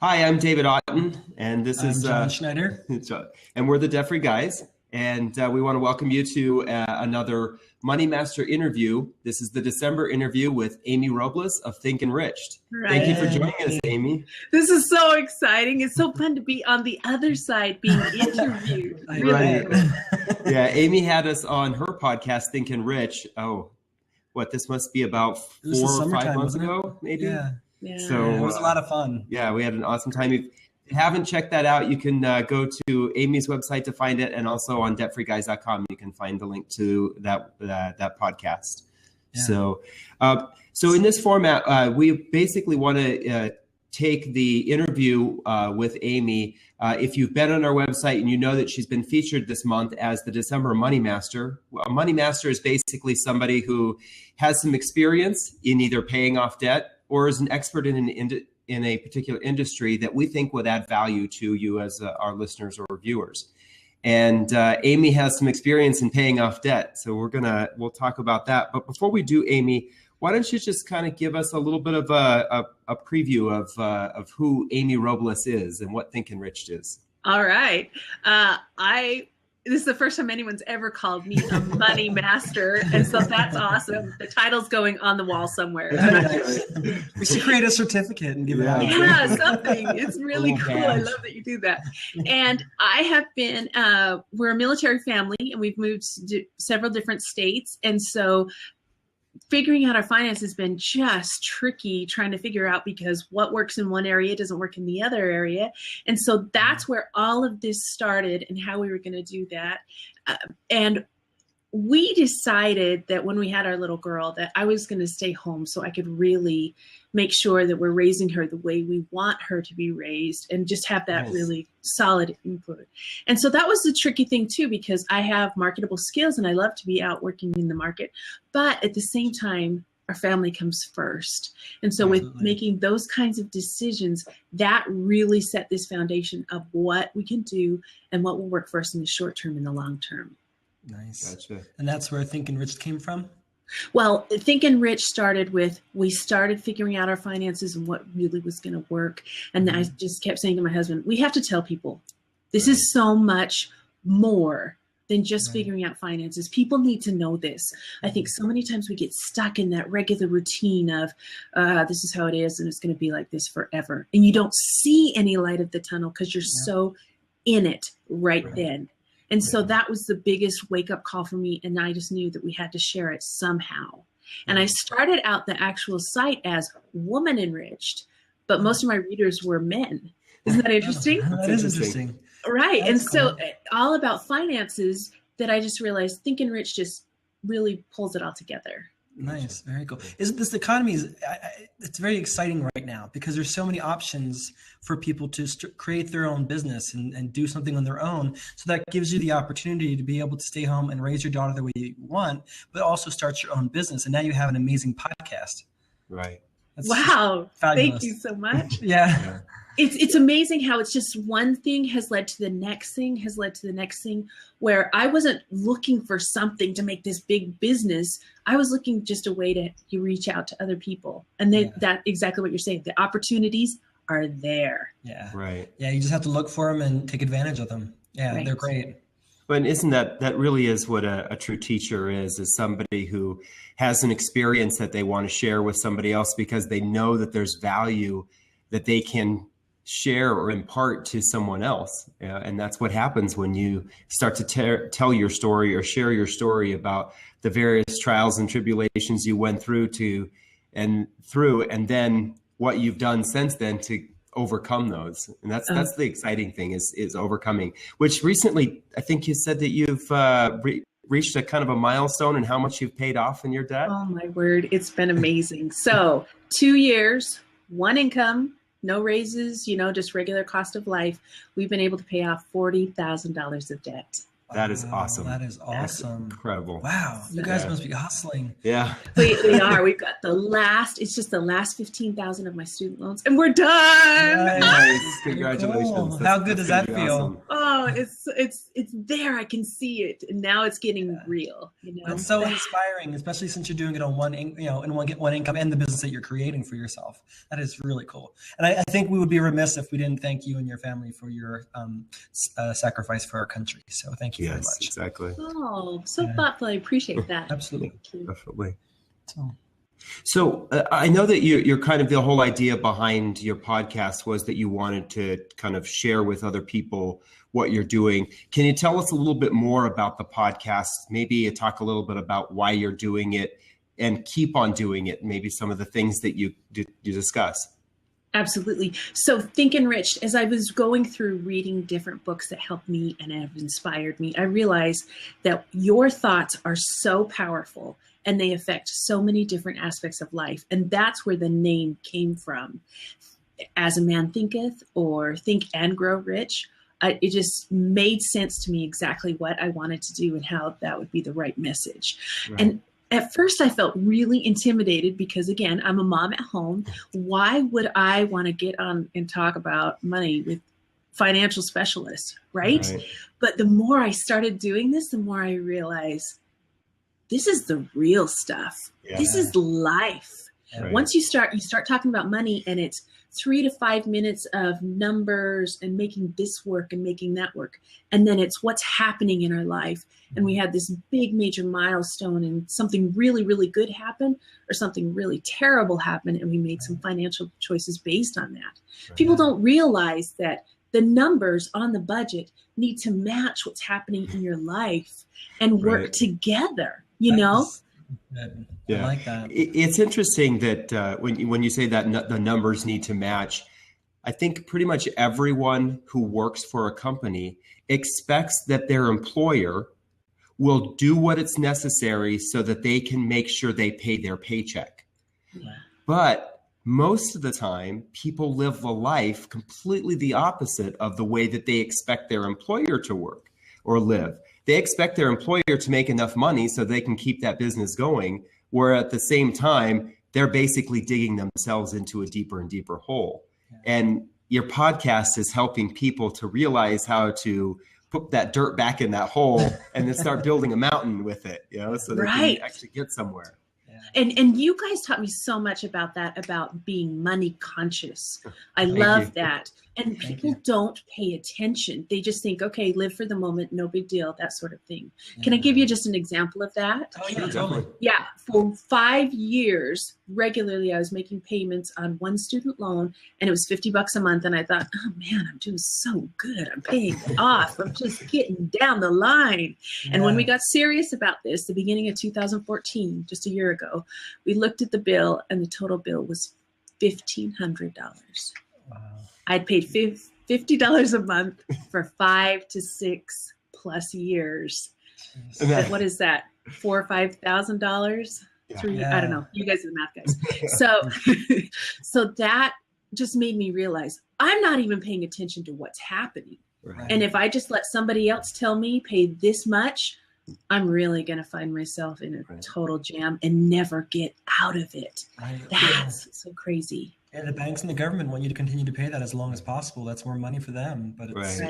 Hi, I'm David Otten, and this is John Schneider. and we're the Debt-Free Guys, and we want to welcome you to another Money Master interview. This is the December interview with Amy Robles of Think Enriched. Right. Thank you for joining us, Amy. This is so exciting. It's so fun to be on the other side being interviewed. Right. Yeah, Amy had us on her podcast, Think Enriched. Oh, this must be about 4 or 5 months ago, maybe? Yeah. So it was a lot of fun. Yeah, we had an awesome time. If you haven't checked that out, you can go to Amy's website to find it, and also on debtfreeguys.com you can find the link to that podcast. Yeah. So in this format, we basically want to take the interview with Amy. If you've been on our website and you know that she's been featured this month as the December Money Master. A Money Master is basically somebody who has some experience in either paying off debt or is an expert in a particular industry that we think would add value to you as our listeners or viewers. And Amy has some experience in paying off debt, so we'll talk about that. But before we do, Amy, why don't you just kind of give us a little bit of a preview of who Amy Robles is and what Think Enriched is? All right. This is the first time anyone's ever called me a money master, and so that's awesome. The title's going on the wall somewhere. We should create a certificate and give it out. Yeah, something. It's really cool. I love that you do that. And I have been, we're a military family, and we've moved to several different states, and so figuring out our finances has been just tricky trying to figure out, because what works in one area doesn't work in the other area. And so that's where all of this started and how we were going to do that. And we decided that when we had our little girl that I was going to stay home so I could really make sure that we're raising her the way we want her to be raised and just have that really solid input. And so that was the tricky thing too, because I have marketable skills and I love to be out working in the market, but at the same time, our family comes first. And so with making those kinds of decisions, that really set this foundation of what we can do and what will work for us in the short term and the long term. Nice. Gotcha. And that's where Think Enriched came from? Well, Think Enriched started with, we started figuring out our finances and what really was going to work. And I just kept saying to my husband, we have to tell people, this is so much more than just figuring out finances. People need to know this. I think so many times we get stuck in that regular routine of this is how it is and it's going to be like this forever. And you don't see any light at the tunnel because you're so in it right then. And so that was the biggest wake-up call for me, and I just knew that we had to share it somehow. And I started out the actual site as Woman Enriched, but most of my readers were men. Isn't that interesting? That is interesting. Right. That's and so all about finances, that I just realized Think Enriched just really pulls it all together. Nice. Very cool. Isn't this economy it's very exciting right now because there's so many options for people to create their own business and do something on their own. So that gives you the opportunity to be able to stay home and raise your daughter the way you want, but also start your own business. And now you have an amazing podcast. Right. That's wow. Thank you so much. Yeah. It's amazing how it's just one thing has led to the next thing, has led to the next thing, where I wasn't looking for something to make this big business. I was looking just a way to reach out to other people. And that exactly what you're saying. The opportunities are there. Yeah. Right. Yeah. You just have to look for them and take advantage of them. Yeah. They're great. But isn't that really is what a true teacher is somebody who has an experience that they want to share with somebody else because they know that there's value that they can share or impart to someone else. And that's what happens when you start to tell your story or share your story about the various trials and tribulations you went through and then what you've done since then to overcome those. And that's the exciting thing is overcoming, which recently, I think you said that you've reached a kind of a milestone in how much you've paid off in your debt. Oh my word. It's been amazing. So 2 years, one income, no raises, just regular cost of life. We've been able to pay off $40,000 of debt. That is awesome. That is awesome. Incredible. Wow. You guys must be hustling. Yeah. We are. We've got it's just the last 15,000 of my student loans and we're done. Nice. Congratulations. Cool. How good does that feel? Awesome. Oh, it's there. I can see it. And now it's getting real. That's so inspiring, especially since you're doing it on one income and the business that you're creating for yourself. That is really cool. And I think we would be remiss if we didn't thank you and your family for your sacrifice for our country. So thank you very much. Exactly. Oh, so thoughtful. I appreciate that. Absolutely. Definitely. So So I know that you're kind of the whole idea behind your podcast was that you wanted to kind of share with other people what you're doing. Can you tell us a little bit more about the podcast? Maybe talk a little bit about why you're doing it and keep on doing it. Maybe some of the things that you discuss. Absolutely. So Think Enriched, as I was going through reading different books that helped me and have inspired me, I realized that your thoughts are so powerful and they affect so many different aspects of life. And that's where the name came from. As a Man Thinketh, or Think and Grow Rich. It just made sense to me exactly what I wanted to do and how that would be the right message. Right. And at first I felt really intimidated because, again, I'm a mom at home. Why would I want to get on and talk about money with financial specialists, right? But the more I started doing this, the more I realized this is the real stuff. Yeah. This is life. Right. Once you start talking about money, and it's 3 to 5 minutes of numbers and making this work and making that work. And then it's what's happening in our life. And we had this big major milestone and something really, really good happened or something really terrible happened. And we made some financial choices based on that. Right. People don't realize that the numbers on the budget need to match what's happening in your life and work together, you know? Yeah. I like that. It's interesting that when you say that the numbers need to match, I think pretty much everyone who works for a company expects that their employer will do what it's necessary so that they can make sure they pay their paycheck. Yeah. But most of the time, people live a life completely the opposite of the way that they expect their employer to work or live. They expect their employer to make enough money so they can keep that business going, where at the same time, they're basically digging themselves into a deeper and deeper hole. Yeah. And your podcast is helping people to realize how to put that dirt back in that hole and then start building a mountain with it, you know, so they can actually get somewhere. And you guys taught me so much about that, about being money conscious. I love that. And people don't pay attention. They just think, okay, live for the moment, no big deal, that sort of thing. Can I give you just an example of that? Oh, yeah, totally. Yeah, for 5 years, regularly, I was making payments on one student loan, and it was $50 a month. And I thought, oh man, I'm doing so good. I'm paying it off. I'm just getting down the line. Yeah. And when we got serious about this, the beginning of 2014, just a year ago, we looked at the bill, and the total bill was $1,500. Wow. I'd paid $50 a month for 5 to 6 plus years. What is that? $4,000 or $5,000? I don't know. You guys are the math guys. So that just made me realize I'm not even paying attention to what's happening. Right. And if I just let somebody else tell me pay this much, I'm really going to find myself in a total jam and never get out of it. Right. That's so crazy. Yeah, the banks and the government want you to continue to pay that as long as possible. That's more money for them, but it's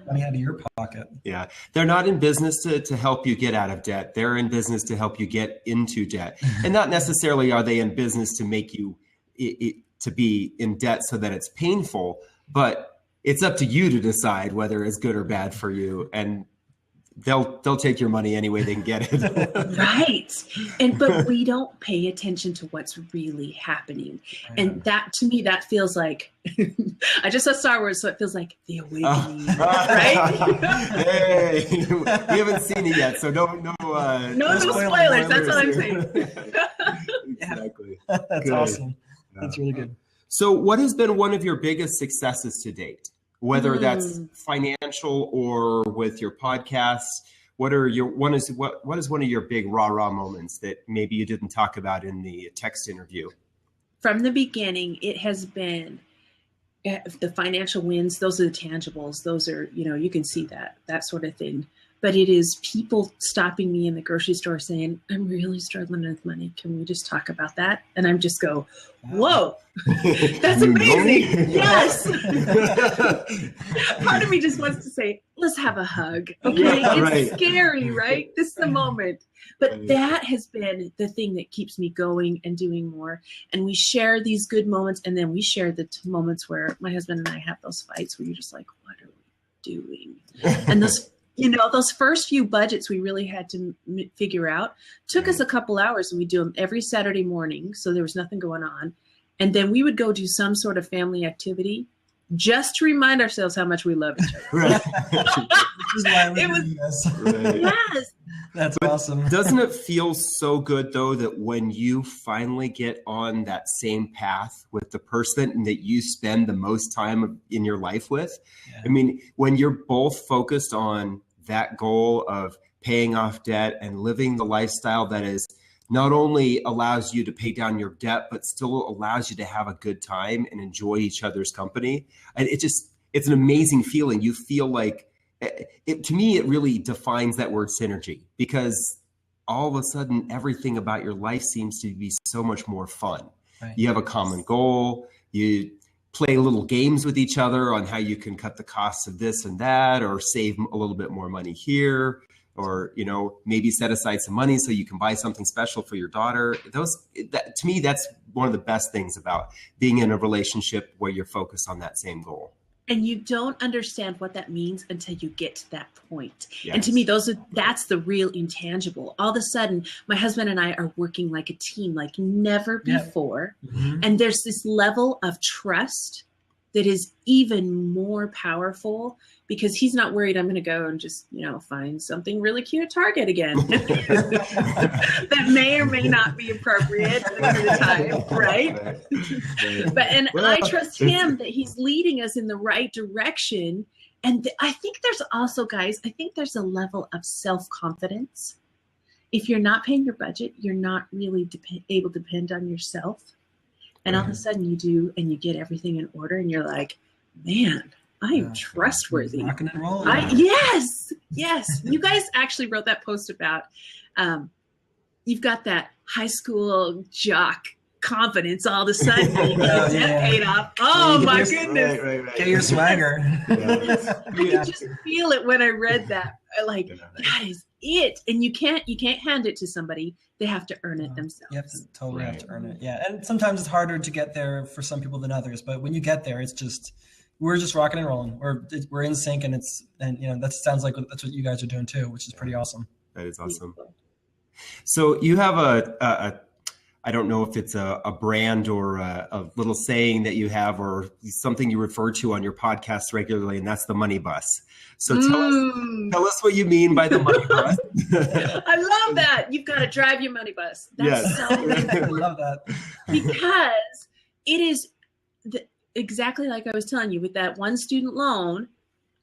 money out of your pocket. Yeah. They're not in business to help you get out of debt. They're in business to help you get into debt. And not necessarily are they in business to make you to be in debt so that it's painful, but it's up to you to decide whether it's good or bad for you. And they'll take your money any way they can get it. Right. But we don't pay attention to what's really happening. And that, to me, that feels like, I just saw Star Wars, so it feels like the awakening, right? Hey, we haven't seen it yet, so no spoilers. That's what I'm saying. Exactly. That's awesome. That's really good. So what has been one of your biggest successes to date? Whether that's financial or with your podcasts, what is one of your big rah-rah moments that maybe you didn't talk about in the text interview? From the beginning, it has been the financial wins. Those are the tangibles. Those are, you can see that sort of thing. but it is people stopping me in the grocery store saying, I'm really struggling with money. Can we just talk about that? And I'm just go, whoa, that's amazing. Yes. Part of me just wants to say, let's have a hug. Okay. It's scary, right? This is the moment. But that has been the thing that keeps me going and doing more. And we share these good moments. And then we share the moments where my husband and I have those fights where you're just like, what are we doing? And those first few budgets we really had to figure out took us a couple hours, and we do them every Saturday morning. So there was nothing going on. And then we would go do some sort of family activity just to remind ourselves how much we love each other. Yes. That's awesome. Doesn't it feel so good, though, that when you finally get on that same path with the person that you spend the most time in your life with? Yeah. I mean, when you're both focused on that goal of paying off debt and living the lifestyle that is not only allows you to pay down your debt, but still allows you to have a good time and enjoy each other's company. And it's an amazing feeling. You feel like, to me, it really defines that word synergy, because all of a sudden, everything about your life seems to be so much more fun. Right. You have a common goal. You play little games with each other on how you can cut the costs of this and that, or save a little bit more money here, or, maybe set aside some money so you can buy something special for your daughter. To me, that's one of the best things about being in a relationship where you're focused on that same goal. And you don't understand what that means until you get to that point. Yes. And to me, that's the real intangible. All of a sudden, my husband and I are working like a team, like never before. Mm-hmm. And there's this level of trust that is even more powerful, because he's not worried I'm going to go and just, find something really cute at Target again that may or may not be appropriate for the time, right? I trust him that he's leading us in the right direction. And I think there's also, guys, there's a level of self-confidence. If you're not paying your budget, you're not really able to depend on yourself. And all of a sudden you do, and you get everything in order, and you're like, man, I am trustworthy. Rocking and rolling. Yes. You guys actually wrote that post about, you've got that high school jock confidence all of a sudden. Paid off. Oh my goodness. Right. Get your swagger. I could just feel it when I read that. Like, that is it. And you can't hand it to somebody. They have to earn it themselves. You have to earn it. Yeah. And sometimes it's harder to get there for some people than others. But when you get there, we're just rocking and rolling. We're in sync, and that sounds like that's what you guys are doing too, which is pretty awesome. That is awesome. So you have I don't know if it's a brand or a little saying that you have, or something you refer to on your podcast regularly, and that's the money bus. So tell us what you mean by the money bus. I love that. You've got to drive your money bus. That's so I love that. Because it is exactly like I was telling you with that one student loan.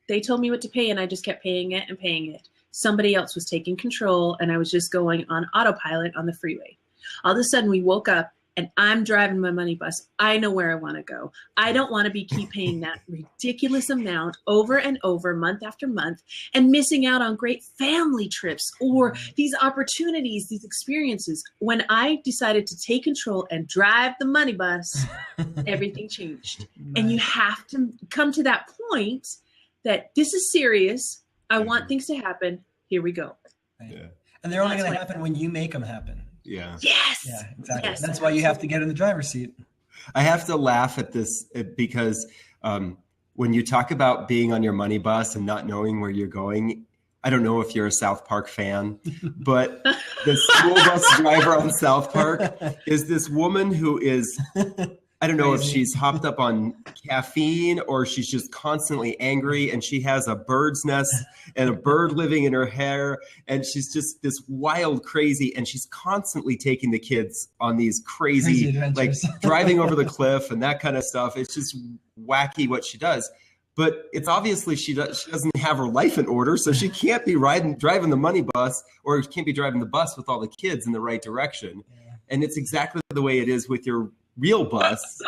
They told me what to pay, and I just kept paying it and paying it. Somebody else was taking control, and I was just going on autopilot on the freeway. All of a sudden, we woke up, and I'm driving my money bus. I know where I want to go. I don't want to keep paying that ridiculous amount over and over, month after month, and missing out on great family trips or these opportunities, these experiences. When I decided to take control and drive the money bus, everything changed. Nice. And you have to come to that point that this is serious. I want things to happen. Here we go. Right. Yeah. And they're only going to happen when you make them happen. Yeah. Yes. Yeah, exactly. Yes. That's why you have to get in the driver's seat. I have to laugh at this because when you talk about being on your money bus and not knowing where you're going, I don't know if you're a South Park fan, but the school bus driver on South Park is this woman who is, I don't know if she's hopped up on caffeine or she's just constantly angry, and she has a bird's nest and a bird living in her hair, and she's just this wild, crazy, and she's constantly taking the kids on these crazy like driving over the cliff and that kind of stuff. It's just wacky what she does. But it's obviously she doesn't have her life in order, so she can't be driving the money bus, or can't be driving the bus with all the kids in the right direction. Yeah. And it's exactly the way it is with your real bus,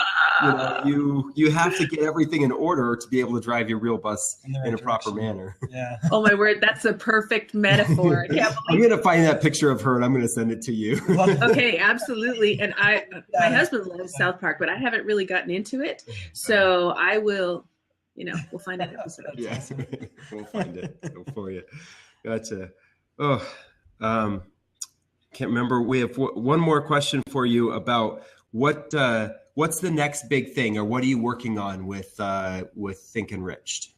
you have to get everything in order to be able to drive your real bus in a proper manner. Yeah. Oh my word, that's a perfect metaphor. I'm going to find that picture of her and I'm going to send it to you. Okay, absolutely. And my husband loves South Park, but I haven't really gotten into it. So I will, we'll find an episode. Yeah, we'll find it for you. Gotcha. Oh, can't remember. We have one more question for you about what's the next big thing, or what are you working on with Think Enriched?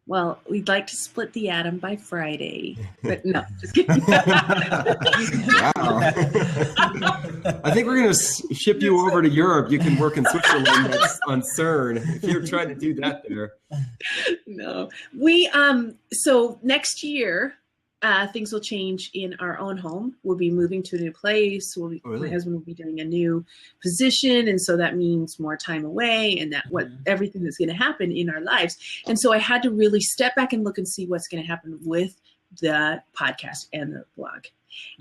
Well, we'd like to split the atom by Friday, but no, just kidding. Wow. I think we're going to ship you over to Europe. You can work in Switzerland on CERN if you're trying to do that there. No, we so next year things will change in our own home. We'll be moving to a new place. My husband will be doing a new position, and so that means more time away, and everything that's going to happen in our lives. And so I had to really step back and look and see what's going to happen with the podcast and the blog.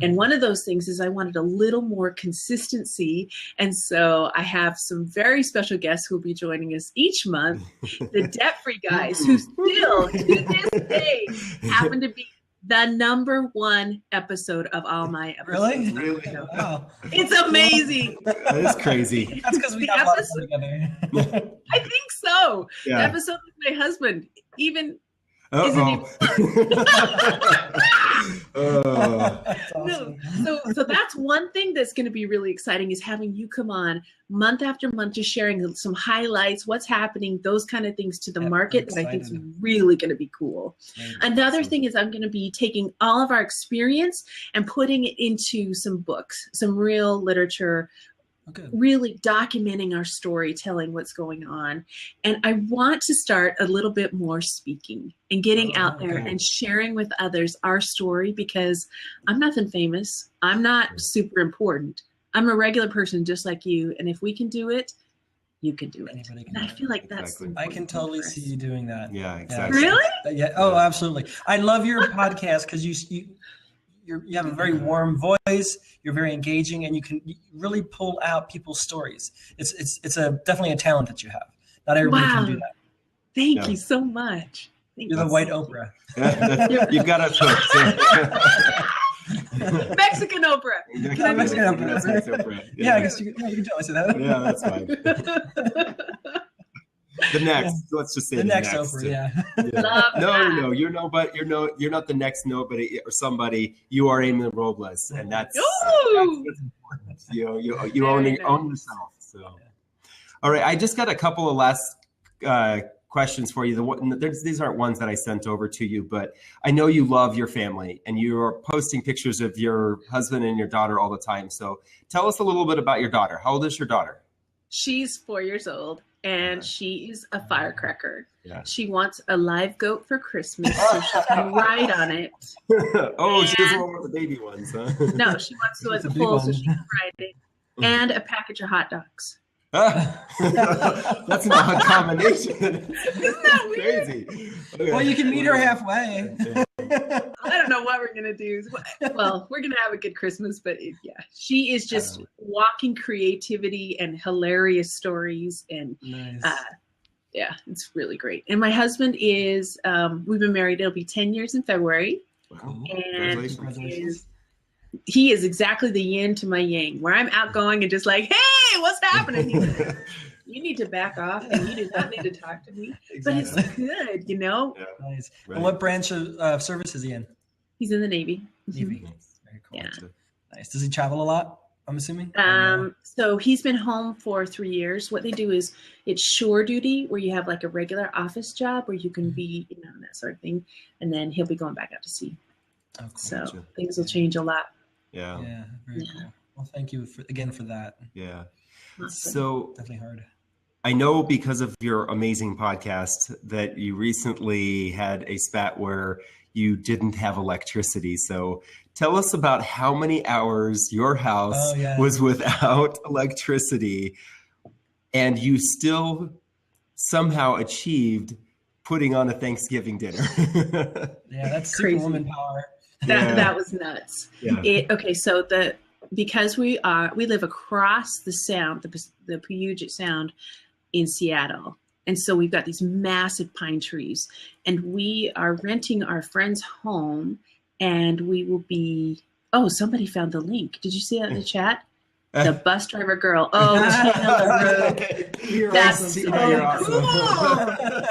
And one of those things is I wanted a little more consistency. And so I have some very special guests who will be joining us each month, the Debt-Free guys, who still to this day happen to be the #1 episode of all my episodes. Really? Wow. It's amazing. That is crazy. That's because we have lots together. I think so. Yeah. The episode with my husband isn't Uh-oh. That's awesome. No. So that's one thing that's going to be really exciting, is having you come on month after month, just sharing some highlights, what's happening, those kind of things to the market that I think is really going to be really Another thing is I'm going to be taking all of our experience and putting it into some books, some real literature, really documenting our story, telling what's going on. And I want to start a little bit more speaking and getting out there and sharing with others our story, because I'm nothing famous. I'm not super important. I'm a regular person just like you. And if we can do it, you can do it. And I feel like that's I can totally see you doing that. Yeah, exactly. Really? Yeah. Oh, absolutely. I love your podcast because you have a very warm voice. You're very engaging, and you really pull out people's stories. It's definitely a talent that you have. Not everybody can do that. Thank you so much. You're the white Oprah. You've got to. Mexican Oprah. Mexican Oprah. Yeah, I guess you can tell us that. Yeah, that's fine. The next, let's just say the next Oprah. Yeah. No, you're not the next nobody or somebody. You are Amy Robles, and that's important. You own yourself. So, all right, I just got a couple of last questions for you. These aren't ones that I sent over to you, but I know you love your family, and you're posting pictures of your husband and your daughter all the time. So, tell us a little bit about your daughter. How old is your daughter? She's 4 years old. And she is a firecracker. Yeah. She wants a live goat for Christmas, so she can ride on it. She doesn't want the baby ones, huh? No, she wants to the full so she can ride it. And a package of hot dogs. That's an odd combination. Isn't that weird? Crazy. Okay. Well, you can meet her halfway. I don't know what we're going to do. Well, we're going to have a good Christmas, but she is just walking creativity and hilarious stories. And it's really great. And my husband is, we've been married, it'll be 10 years in February. Wow. And he is exactly the yin to my yang, where I'm outgoing and just like, hey, what's happening? He's like, you need to back off, and you do not need to talk to me. Exactly. But it's good, Yeah. Nice. Right. And what branch of service is he in? He's in the Navy. Navy. Very cool. Yeah. Nice. Does he travel a lot, I'm assuming? So he's been home for 3 years. What they do is it's shore duty, where you have like a regular office job where you can be, that sort of thing. And then he'll be going back out to sea. Oh, cool. So things will change a lot. Yeah. Yeah. Very cool. Well, thank you for that. Yeah. Awesome. So definitely hard. I know because of your amazing podcast that you recently had a spat where you didn't have electricity. So tell us about how many hours your house was without electricity, and you still somehow achieved putting on a Thanksgiving dinner. Yeah, that's crazy. Superwoman power. That was nuts. Yeah. So because we live across the Sound, the Puget Sound in Seattle. And so we've got these massive pine trees, and we are renting our friend's home, and we will be, oh, somebody found the link. Did you see that in the chat? The bus driver girl. Oh, Chandler Road. That's so cool.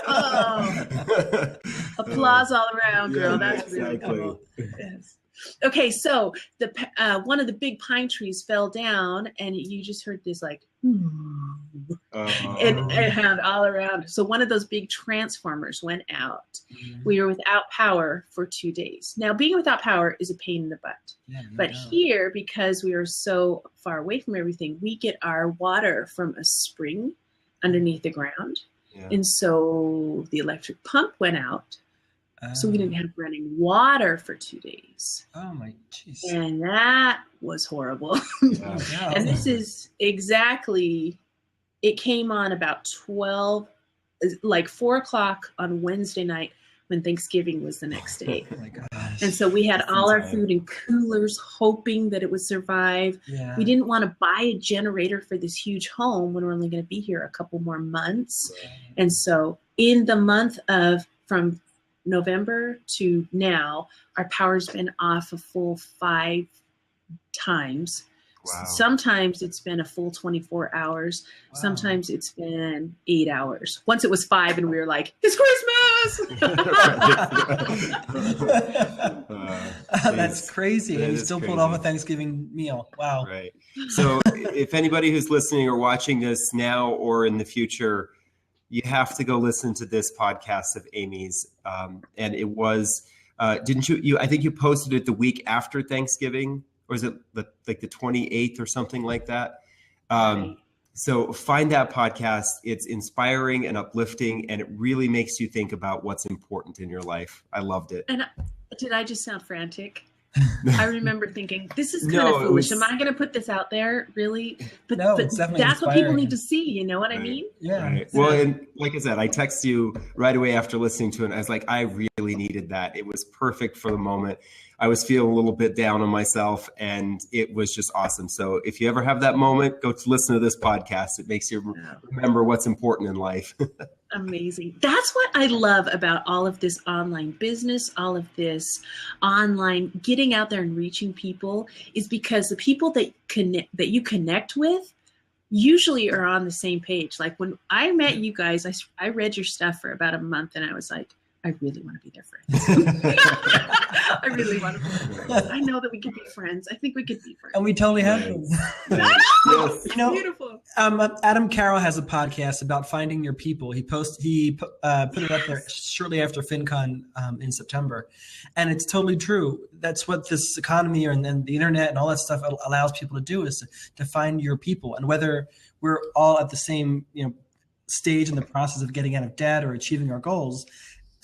Oh. Applause all around, girl. That's really cool. Yes. Okay, so the one of the big pine trees fell down, and you just heard this like, it had all around. So one of those big transformers went out. We were without power for 2 days. Now, being without power is a pain in the butt. But here, because we are so far away from everything, we get our water from a spring underneath the ground. And so the electric pump went out. So we didn't have running water for 2 days. Oh my jeez. And that was horrible. And this is exactly, it came on about 4 o'clock on Wednesday night when Thanksgiving was the next day. Oh my gosh. And so we had all our food in coolers, hoping that it would survive. We didn't want to buy a generator for this huge home when we're only going to be here a couple more months. And so in the month of, from November to now, our power's been off a full 5 times. Wow. Sometimes it's been a full 24 hours. Wow. Sometimes it's been 8 hours. Once it was 5 and we were like, it's Christmas. That's crazy. And you still pulled off a Thanksgiving meal. Wow. Right. So if anybody who's listening or watching this now or in the future, you have to go listen to this podcast of Amy's. And it was, didn't you, I think you posted it the week after Thanksgiving, or is it like the 28th or something like that? So find that podcast. It's inspiring and uplifting, and it really makes you think about what's important in your life. I loved it. And did I just sound frantic? I remember thinking, this is kind of foolish. Am I going to put this out there? Really? But, no, but that's what people need to see. You know what I mean? Yeah. Right. Well, and like I said, I texted you right away after listening to it. And I was like, I really needed that. It was perfect for the moment. I was feeling a little bit down on myself, and it was just awesome. So if you ever have that moment, go to listen to this podcast. It makes you remember what's important in life. Amazing. That's what I love about all of this online business, all of this online getting out there and reaching people, is because the people that you connect with usually are on the same page. Like when I met you guys, I read your stuff for about a month, and I was like, I really want to be their friends. I really want to be their friends. I know that we could be friends. I think we could be friends. And we totally have been. Yes. You know, beautiful. Adam Carroll has a podcast about finding your people. He put it up there shortly after FinCon in September. And it's totally true. That's what this economy and the internet and all that stuff allows people to do, is to find your people. And whether we're all at the same stage in the process of getting out of debt or achieving our goals,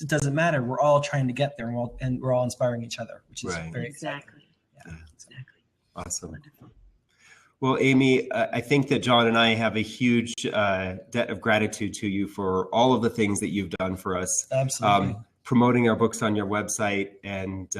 it doesn't matter. We're all trying to get there, and we're all inspiring each other, which is very exciting. Yeah. Exactly. Awesome. Wonderful. Well, Amy, I think that John and I have a huge debt of gratitude to you for all of the things that you've done for us. Absolutely. Promoting our books on your website and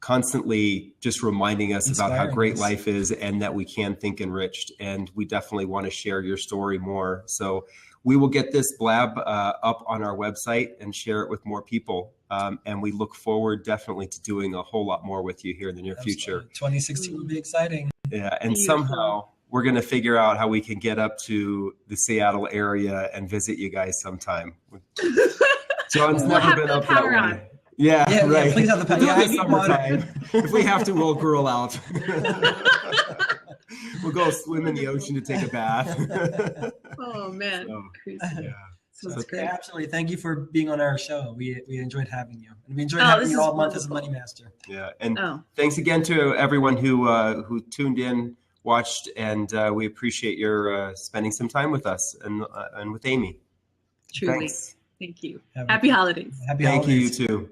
constantly just reminding us about how great life is and that we can think enriched. And we definitely want to share your story more. So we will get this blab up on our website and share it with more people. And we look forward definitely to doing a whole lot more with you here in the near future. 2016 will be exciting. Yeah, and somehow we're going to figure out how we can get up to the Seattle area and visit you guys sometime. John's never been up that way. Yeah, right. Yeah, please have the power. Yeah, summertime. If we have to, we'll grill out. We'll go swim in the ocean to take a bath. Oh man, crazy. Yeah. So great. Absolutely. Thank you for being on our show. We enjoyed having you, and we enjoyed having you all month as a Money Master. Yeah, and thanks again to everyone who tuned in, watched, and we appreciate your spending some time with us and with Amy. Truly, thanks. Thank you. Happy holidays. Happy holidays. Thank you, you too.